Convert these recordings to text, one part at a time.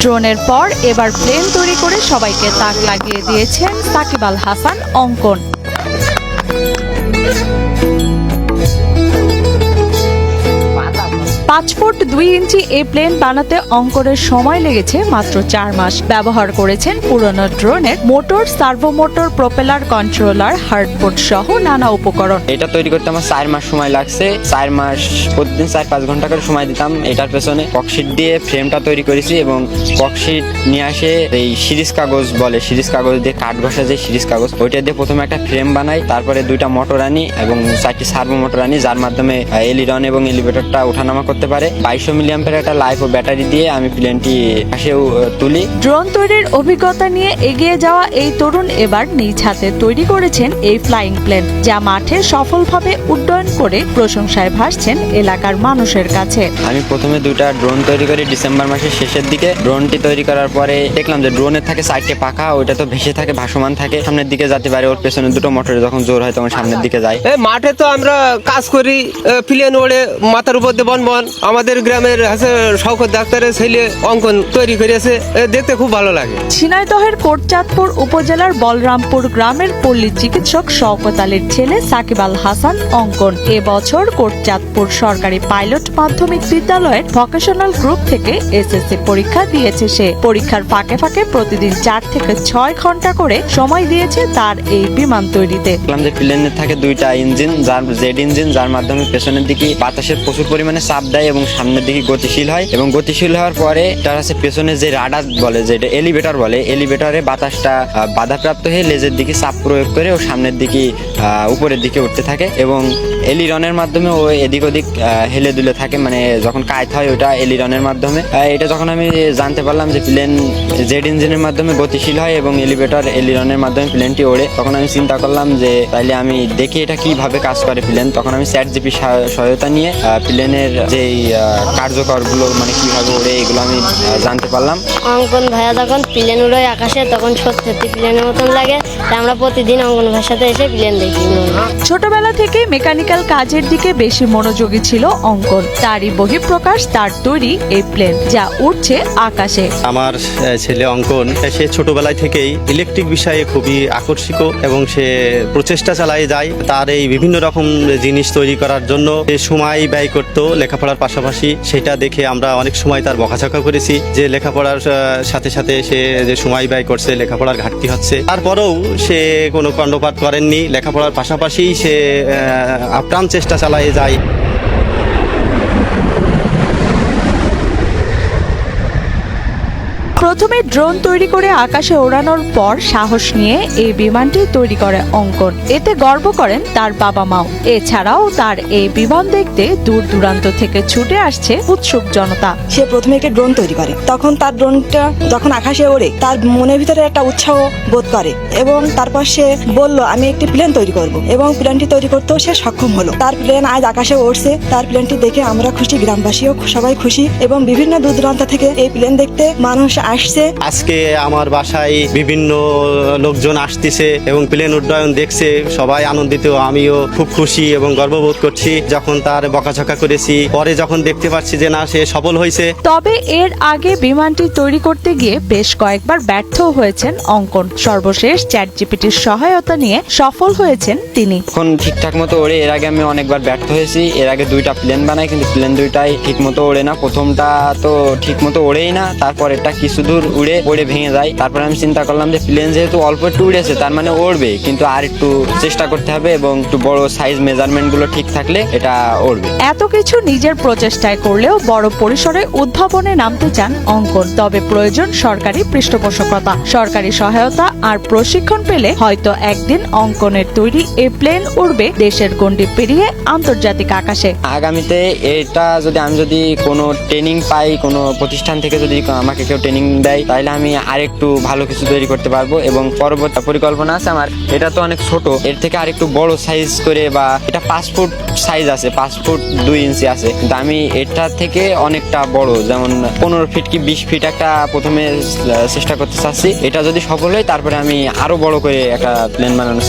ড্রোনের পর এবার প্লেন তৈরি করে সবাইকে তাক লাগিয়ে দিয়েছেন সাকিব আল হাসান অঙ্কন। 5 ফুট 2 ইঞ্চি এই প্লেন বানাতে অঙ্কনের সময় লেগেছে মাত্র 4 মাস। ব্যবহার করেছেন পুরনো ড্রোনের motor, servo motor, propeller, controller, hardboard সহ নানা উপকরণ। এটা তৈরি করতে আমার 4 মাস সময় লাগছে। 4 মাস প্রতিদিন 4-5 ঘন্টা করে সময় দিতাম। এটার পেছনে ককশিট দিয়ে ফ্রেমটা তৈরি করেছি এবং ককশিট নিয়ে আসে এই সিরিজ কাগজ বলে, সিরিজ কাগজ দিয়ে কাঠ ঘষা যে সিরিজ কাগজ, ওইটা দিয়ে প্রথমে একটা ফ্রেম বানাই, তারপরে 2টা মোটর আনি এবং 4টি সার্ভো মোটর আনি, যার মাধ্যমে এলিরন এবং এলিভেটরটা ওঠানামা করতে পারে। 2200 মিলিঅ্যাম্পের একটা লাইফ ও ব্যাটারি দিয়ে আমি প্লেনটি আকাশেও তুলি। ড্রোন তৈরির অভিজ্ঞতা নিয়ে এগিয়ে যাওয়া এই তরুণ এবার নিজ হাতে তৈরি করেছেন এই ফ্লাইং প্লেন, যা মাঠে সফলভাবে উড্ডয়ন করে প্রশংসায় ভাসছেন এলাকার মানুষের কাছে। আমি প্রথমে 2টা ড্রোন তৈরি করি ডিসেম্বর মাসের শেষের দিকে। ড্রোনটি তৈরি করার পরে দেখলাম যে ড্রোনের থাকে 4টে পাখা, ওইটা তো ভেসে থাকে, ভাসমান থাকে, সামনের দিকে যেতে পারে। ওর পেছনে 2টো মোটরে যখন জোর হয় তখন সামনের দিকে যায়। মাঠে তো আমরা কাজ করি, প্লেন ওড়ে মাথার উপর দিয়ে বন। আমাদের গ্রামের আছে শওকত ডাক্তারের ছেলে অঙ্কন তৈরি করেছে, দেখতে খুব ভালো লাগে। ঝিনাইদহের কোটচাঁদপুর উপজেলার বলরামপুর গ্রামের পল্লী চিকিৎসক শওকত আলীর ছেলে সাকিব আল হাসান অঙ্কন এবছর কোটচাঁদপুর সরকারি পাইলট মাধ্যমিক বিদ্যালয়ের ভোকেশনাল গ্রুপ থেকে এসএসসি পরীক্ষা দিয়েছে সে। পরীক্ষার ফাঁকে ফাঁকে প্রতিদিন 4 থেকে 6 ঘন্টা করে সময় দিয়েছে তার এই বিমান তৈরিতে। দেখলাম যে প্লেনের থাকে 2টা ইঞ্জিন, যার জেড ইঞ্জিন, যার মাধ্যমে পেছনের দিকে বাতাসের প্রচুর পরিমাণে চাপ দেয় এবং সামনের দিকে গতিশীল হয়। এবং গতিশীল হওয়ার পরে তার আছে পেছনে যে রাডার বলে, যেটা এলিভেটর বলে, এলিভেটরে বাতাসটা বাধাপ্রাপ্ত হয়ে লেজের দিকে চাপ প্রয়োগ করে ও সামনের দিকে উপরের দিকে উঠতে থাকে এবং এলিরনের মাধ্যমে ও এদিক ওদিক হেলে দুলে থাকে, মানে যখন কায়ত হয় ওটা এলিরনের মাধ্যমে। এটা যখন আমি জানতে পারলাম যে প্লেন জেড ইঞ্জিনের মাধ্যমে গতিশীল হয় এবং এলিভেটর এলিরনের মাধ্যমে প্লেনটি ওড়ে, তখন আমি চিন্তা করলাম যে তাইলে আমি দেখি এটা কিভাবে কাজ করে প্লেন। তখন আমি চ্যাটজিপিটি সহায়তা নিয়ে প্লেনের যে কার্যকরগুলো, মানে কিভাবে ওড়ে, এগুলো আমি জানতে পারলাম। অঙ্কন ভাইয়া যখন প্লেন উড়ে আকাশে তখন সত্যি প্লেনের মতন লাগে। আমরা প্রতিদিন অঙ্কন ভাইয়ের সাথে এসে প্লেন দেখি। ছোটবেলা থেকে মেকানিক্যাল কাজের দিকে বেশি মনোযোগী ছিল অঙ্কন। তারই বহিঃপ্রকাশ তার তৈরি এই প্লেন, যা উঠছে আকাশে। আমার ছেলে অঙ্কন, সে ছোটবেলায় থেকেই ইলেকট্রিক বিষয়ে খুবই আকর্ষিত এবং সে প্রচেষ্টা চালিয়ে যায় তার এই বিভিন্ন রকম জিনিস তৈরি করার জন্য। সে সময় ব্যয় করতো লেখাপড়ার পাশাপাশি, সেটা দেখে আমরা অনেক সময় তার বকাঝকা করেছি যে লেখাপড়ার সাথে সাথে সে যে সময় ব্যয় করছে, লেখাপড়ার ঘাটতি হচ্ছে। তারপরেও সে কোনো কর্ণপাত করেননি, লেখাপড়ার পাশাপাশি সে আপ্রাণ চেষ্টা চালিয়ে যায়। প্রথমে ড্রোন তৈরি করে আকাশে ওড়ানোর পর সাহস নিয়ে এই বিমানটি তৈরি করে অঙ্কন। এতে গর্ব করেন তার বাবা মাও। এছাড়াও তার এই বিমান দেখতে দূর দূরান্ত থেকে ছুটে আসছে উৎসুক জনতা। সে প্রথমে একটা ড্রোন তৈরি করে, তখন তার ড্রোনটা যখন আকাশে ওড়ে তার মনের ভিতরে একটা উৎসাহ বোধ করে এবং তারপর সে বলল আমি একটি প্লেন তৈরি করব এবং প্লেনটি তৈরি করতেও সে সক্ষম হলো। তার প্লেন আজ আকাশে উড়ছে। তার প্লেনটি দেখে আমরা খুশি, গ্রামবাসীও সবাই খুশি এবং বিভিন্ন দূর দূরান্ত থেকে এই প্লেন দেখতে মানুষ আসছে। আজকে আমার বাসায় বিভিন্ন লোকজন আসতেছে এবং প্লেন উড্ডয়ন দেখছে, সবাই আনন্দিত। আমিও খুব খুশি এবং গর্ববোধ করছি যখন তার বকাঝকা করেছি, পরে যখন দেখতে পাচ্ছি যে না, সে সফল হয়েছে। তবে এর আগে বিমানটি তৈরি করতে গিয়ে বেশ কয়েকবার ব্যর্থ হয়েছেন অঙ্কন। সর্বশেষ চ্যাটজিপিটির সহায়তা নিয়ে সফল হয়েছেন তিনি। এখন ঠিকঠাক মতো ওড়ে। এর আগে আমি অনেকবার ব্যর্থ হয়েছি। এর আগে 2টা প্লেন বানাই, কিন্তু প্লেন 2টাই ঠিক মতো ওড়ে না। প্রথমটা তো ঠিক মতো ওড়েই না, তারপর এটা কিছু দূর উড়ে ভেঙে যায়। তারপরে আমি চিন্তা করলাম যে প্লেন যেহেতু অল্প একটু উড়েছে, তার মানে উড়বে, কিন্তু আর একটু চেষ্টা করতে হবে এবং একটু বড় সাইজ মেজারমেন্ট গুলো ঠিক থাকলে এটা উড়বে। এত কিছু নিজের প্রচেষ্টায় করলেও বড় পরিসরে উদ্ভাবনে নামতে চান অঙ্কন। তবে প্রয়োজন সরকারি পৃষ্ঠপোষকতা, সরকারি সহায়তা আর প্রশিক্ষণ পেলে হয়তো একদিন অঙ্কনের তৈরি এই প্লেন উড়বে দেশের গণ্ডি পেরিয়ে আন্তর্জাতিক আকাশে। আগামীতে এটা আমি যদি কোনো ট্রেনিং পাই, কোনো প্রতিষ্ঠান থেকে যদি আমাকে কেউ ট্রেনিং দেয়, তাহলে আমি আরেকটু ভালো কিছু তৈরি করতে পারবো এবং পরবর্তী পরিকল্পনা আছে আমার। এটা তো অনেক ছোট, এর থেকে আরেকটু বড় সাইজ করে, বা এটা 5 ফুট সাইজ আছে, 5 ফুট 2 ইঞ্চি আছে, কিন্তু আমি এটা থেকে অনেকটা বড়, যেমন 15 ফিট কি 20 ফিট একটা প্রথমে চেষ্টা করতে চাচ্ছি। এটা যদি সফল হয় তারপরে আমি আরো বড় করে একটা প্লেন বানানোর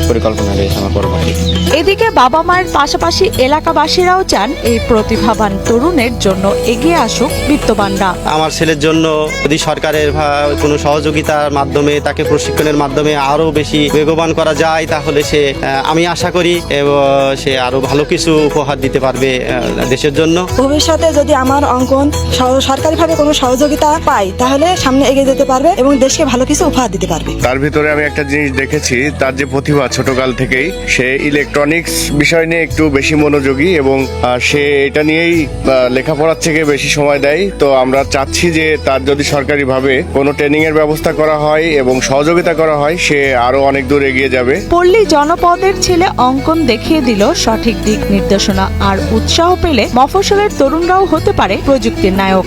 পরিকল্পনা রয়েছে আমার পরবর্তী। এদিকে বাবা মায়ের পাশাপাশি এলাকাবাসীরাও চান এই প্রতিভাবান তরুণের জন্য এগিয়ে আসুক বিত্তবানরা। আমার ছেলের জন্য যদি সরকারের কোনো সহযোগিতার মাধ্যমে তাকে প্রশিক্ষণের মাধ্যমে আরো বেশি বেগবান করা যায়, তাহলে সে আমি আশা করি এবং সে আরো ভালো কিছু উপহার দিতে পারবে দেশের জন্য। ভবিষ্যতে যদি আমার অঙ্কন সরকারিভাবে কোনো সহযোগিতা পায় তাহলে সামনে এগিয়ে যেতে পারবে এবং দেশকে ভালো কিছু উপহার দিতে পারবে। তার ভিতরে আমি একটা জিনিস দেখেছি, তার যে প্রতিভা ছোটকাল থেকেই, সে ইলেকট্রনিক্স বিষয় নিয়ে একটু বেশি মনোযোগী এবং সে এটা নিয়েই লেখাপড়ার থেকে বেশি সময় দেয়। তো আমরা চাচ্ছি যে তার যদি সরকারিভাবে কোনো ট্রেনিং এর ব্যবস্থা করা হয় এবং সহযোগিতা করা হয়, সে আরো অনেক দূর এগিয়ে যাবে। পল্লী জনপদের ছেলে অঙ্কন দেখিয়ে দিল সঠিক দিক নির্দেশনা, আর উৎসাহ পেলে মফস্বলের তরুণরাও হতে পারে প্রযুক্তির নায়ক।